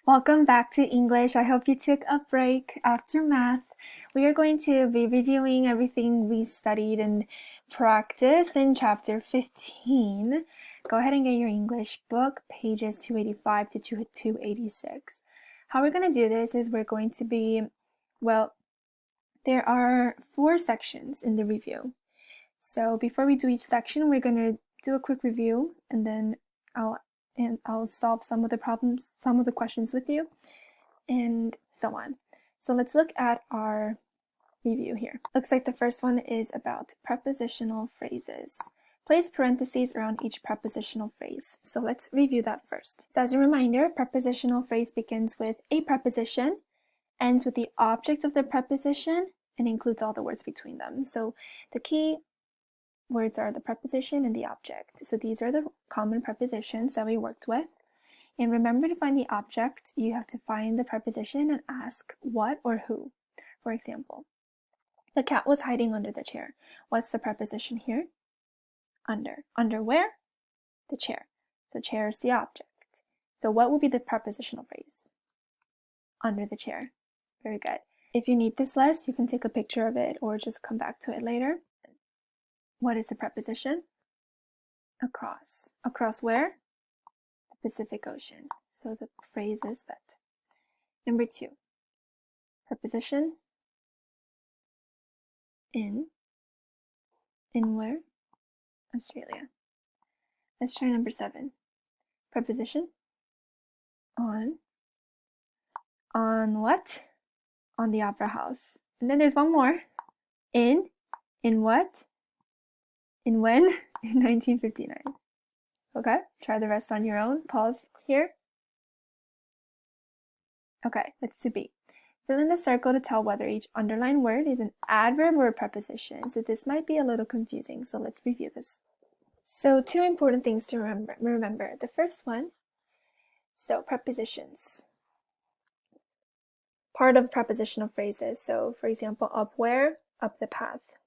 Welcome back to English. I hope you took a break after math. We are going to be reviewing everything we studied and practiced in chapter 15. Go ahead and get your English book, pages 285 to 286. How we're going to do this is we're going to be, there are 4 sections in the review. So before we do each section, we're going to do a quick review and then I'll solve some of the problems, some of the questions with you, and so on. So let's look at our review here. Looks like the first one is about prepositional phrases. Place parentheses around each prepositional phrase. So let's review that first. So as a reminder, prepositional phrase begins with a preposition, ends with the object of the preposition, and includes all the words between them. So the key words are the preposition and the object. So these are the common prepositions that we worked with. And remember, to find the object, you have to find the preposition and ask what or who. For example, the cat was hiding under the chair. What's the preposition here? Under. Under where? The chair. So chair is the object. So what will be the prepositional phrase? Under the chair. Very good. If you need this list, you can take a picture of it or just come back to it later. What is the preposition? Across. Across where? The Pacific Ocean. So the phrase is that. Number 2. Preposition. In. In where? Australia. Let's try number 7. Preposition. On. On what? On the Opera House. And then there's one more. In. In what? In when? In 1959. Okay, try the rest on your own. Pause here. Okay, let's do B. Fill in the circle to tell whether each underlined word is an adverb or a preposition. So this might be a little confusing, so let's review this. So 2 important things to remember. The first one, so prepositions. Part of prepositional phrases. So for example, up where? Up the path.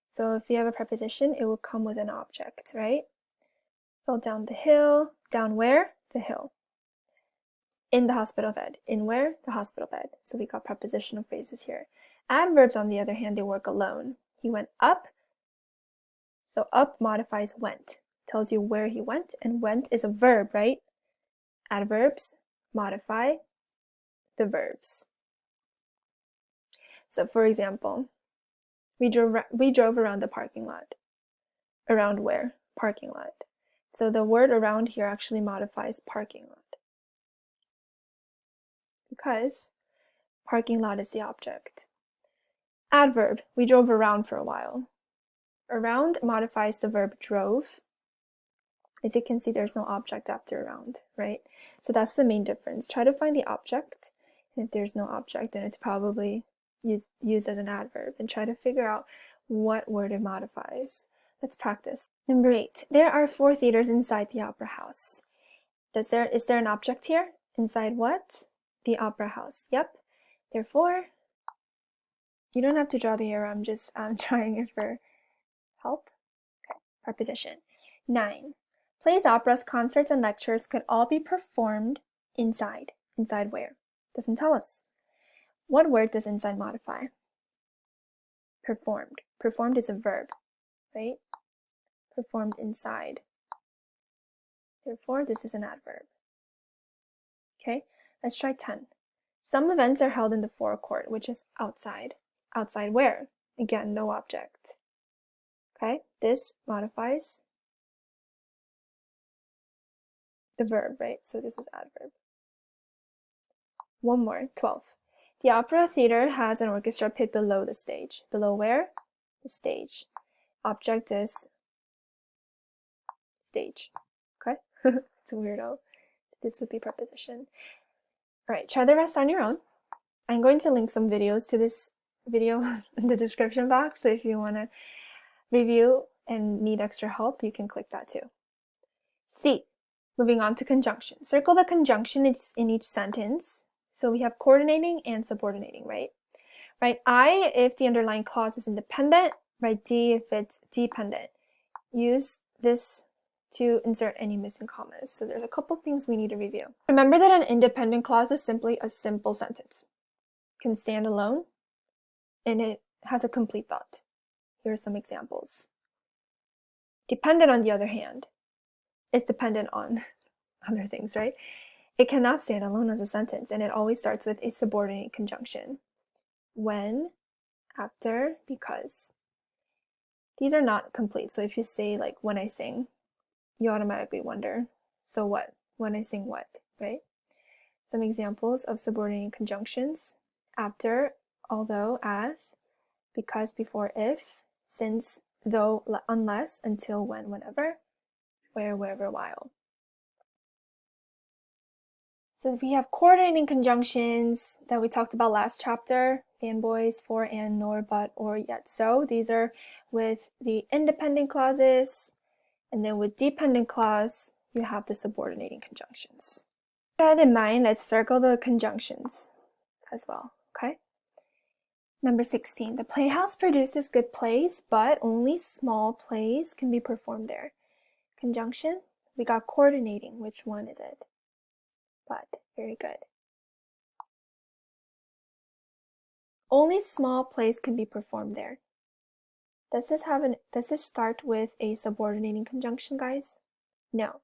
So if you have a preposition, it will come with an object, right? Well, down the hill. Down where? The hill. In the hospital bed. In where? The hospital bed. So we got prepositional phrases here. Adverbs, on the other hand, they work alone. He went up. So up modifies went. Tells you where he went, and went is a verb, right? Adverbs modify the verbs. So for example, we drove around the parking lot. Around where? Parking lot. So the word around here actually modifies parking lot, because parking lot is the object. Adverb, we drove around for a while. Around modifies the verb drove. As you can see, there's no object after around, right? So that's the main difference. Try to find the object, and if there's no object, then it's probably used as an adverb, and try to figure out what word it modifies. Let's practice. Number 8. There are 4 theaters inside the opera house. Is there an object here? Inside what? The opera house. Yep. Therefore, you don't have to draw the arrow. I'm trying it for help. Okay. Preposition. 9. Plays, operas, concerts, and lectures could all be performed inside. Inside where? Doesn't tell us. What word does inside modify? Performed. Performed is a verb, right? Performed inside. Therefore, this is an adverb. Okay, let's try 10. Some events are held in the forecourt, which is outside. Outside where? Again, no object. Okay, this modifies the verb, right? So this is adverb. One more, 12. The opera theater has an orchestra pit below the stage. Below where? The stage. Object is stage. Okay? It's a weirdo. This would be preposition. Alright, try the rest on your own. I'm going to link some videos to this video in the description box, so if you want to review and need extra help, you can click that too. C. Moving on to conjunction. Circle the conjunction in each sentence. So we have coordinating and subordinating, right? Write I if the underlying clause is independent. Write D if it's dependent. Use this to insert any missing commas. So there's a couple things we need to review. Remember that an independent clause is simply a simple sentence. It can stand alone, and it has a complete thought. Here are some examples. Dependent, on the other hand, is dependent on other things, right? It cannot stand alone as a sentence, and it always starts with a subordinate conjunction. When, after, because. These are not complete, so if you say like when I sing, you automatically wonder, so what? When I sing what, right? Some examples of subordinating conjunctions: after, although, as, because, before, if, since, though, unless, until, when, whenever, where, wherever, while. So we have coordinating conjunctions that we talked about last chapter: fanboys, for, and, nor, but, or, yet, so. These are with the independent clauses, and then with dependent clause, you have the subordinating conjunctions. With that in mind, let's circle the conjunctions as well, okay? Number 16, the playhouse produces good plays, but only small plays can be performed there. Conjunction, we got coordinating. Which one is it? But, very good. Only small plays can be performed there. Does this start with a subordinating conjunction, guys? No.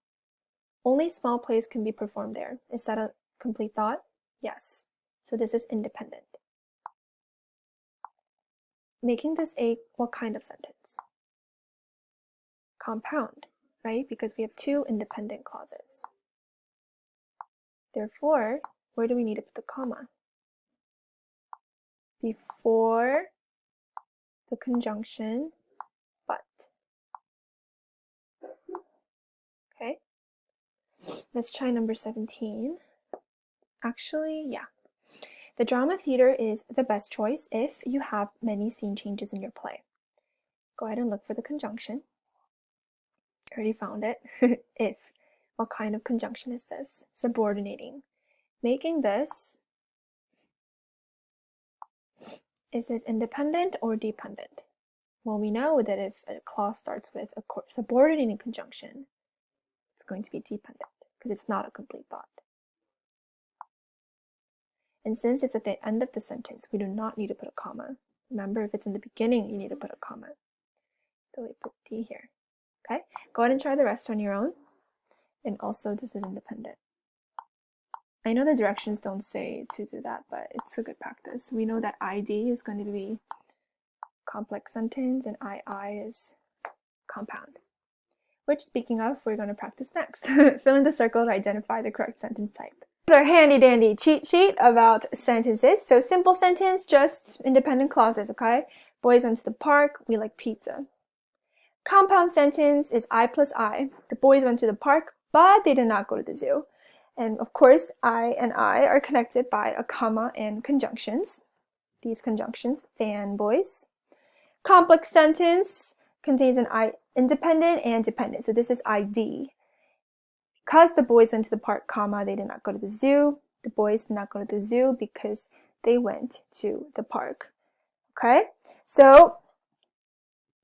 Only small plays can be performed there. Is that a complete thought? Yes. So this is independent. Making this a what kind of sentence? Compound, right? Because we have two independent clauses. Therefore, where do we need to put the comma? Before the conjunction but. Okay? Let's try number 17. Actually, yeah. The drama theater is the best choice if you have many scene changes in your play. Go ahead and look for the conjunction. Already found it. If. What kind of conjunction is this? Subordinating. Making this, is this independent or dependent? Well, we know that if a clause starts with a subordinating conjunction, it's going to be dependent because it's not a complete thought. And since it's at the end of the sentence, we do not need to put a comma. Remember, if it's in the beginning, you need to put a comma. So we put D here. Okay? Go ahead and try the rest on your own. And also, this is independent. I know the directions don't say to do that, but it's a good practice. We know that ID is going to be complex sentence and II is compound. Which, speaking of, we're going to practice next. Fill in the circle to identify the correct sentence type. This is our handy dandy cheat sheet about sentences. So simple sentence, just independent clauses, okay? Boys went to the park, we like pizza. Compound sentence is I plus I. The boys went to the park, but they did not go to the zoo. And of course, I and I are connected by a comma and conjunctions. These conjunctions, fanboys. Complex sentence contains an I, independent and dependent. So this is ID. Because the boys went to the park, comma, they did not go to the zoo. The boys did not go to the zoo because they went to the park. Okay? So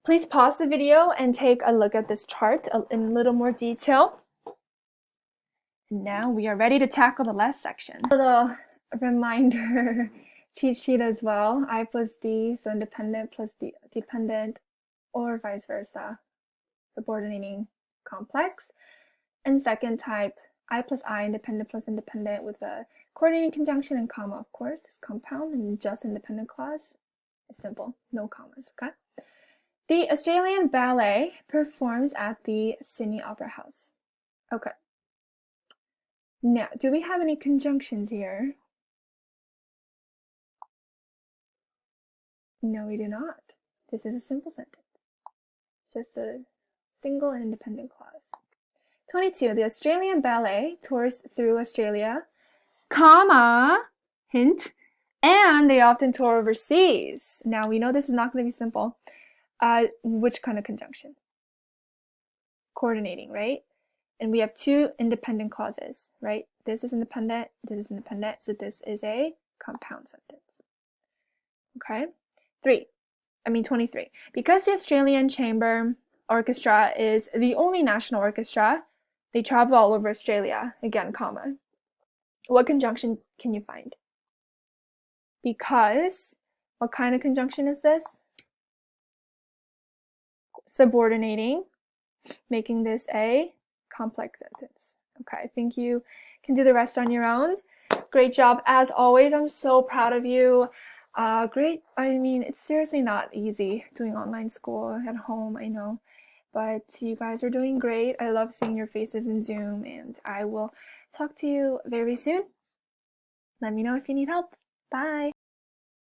please pause the video and take a look at this chart in a little more detail. And now we are ready to tackle the last section. A little reminder cheat sheet as well. I plus D, so independent plus dependent, or vice versa. Subordinating complex. And second type, I plus I, independent plus independent with a coordinating conjunction and comma, of course, is compound, and just independent clause is simple, no commas, okay? The Australian Ballet performs at the Sydney Opera House. Okay. Now, do we have any conjunctions here? No, we do not. This is a simple sentence. It's just a single and independent clause. 22. The Australian Ballet tours through Australia, comma, hint, and they often tour overseas. Now, we know this is not going to be simple. Which kind of conjunction? Coordinating, right? And we have two independent clauses, right? This is independent, so this is a compound sentence. Okay? 23. Because the Australian Chamber orchestra is the only national orchestra. They travel all over Australia. Again, comma. What conjunction can you find? Because, what kind of conjunction is this? Subordinating, making this a complex sentence. Okay, I think you can do the rest on your own. Great job as always. I'm so proud of you. Great. I mean, it's seriously not easy doing online school at home, I know, but you guys are doing great. I love seeing your faces in Zoom, and I will talk to you very soon. Let me know if you need help. Bye.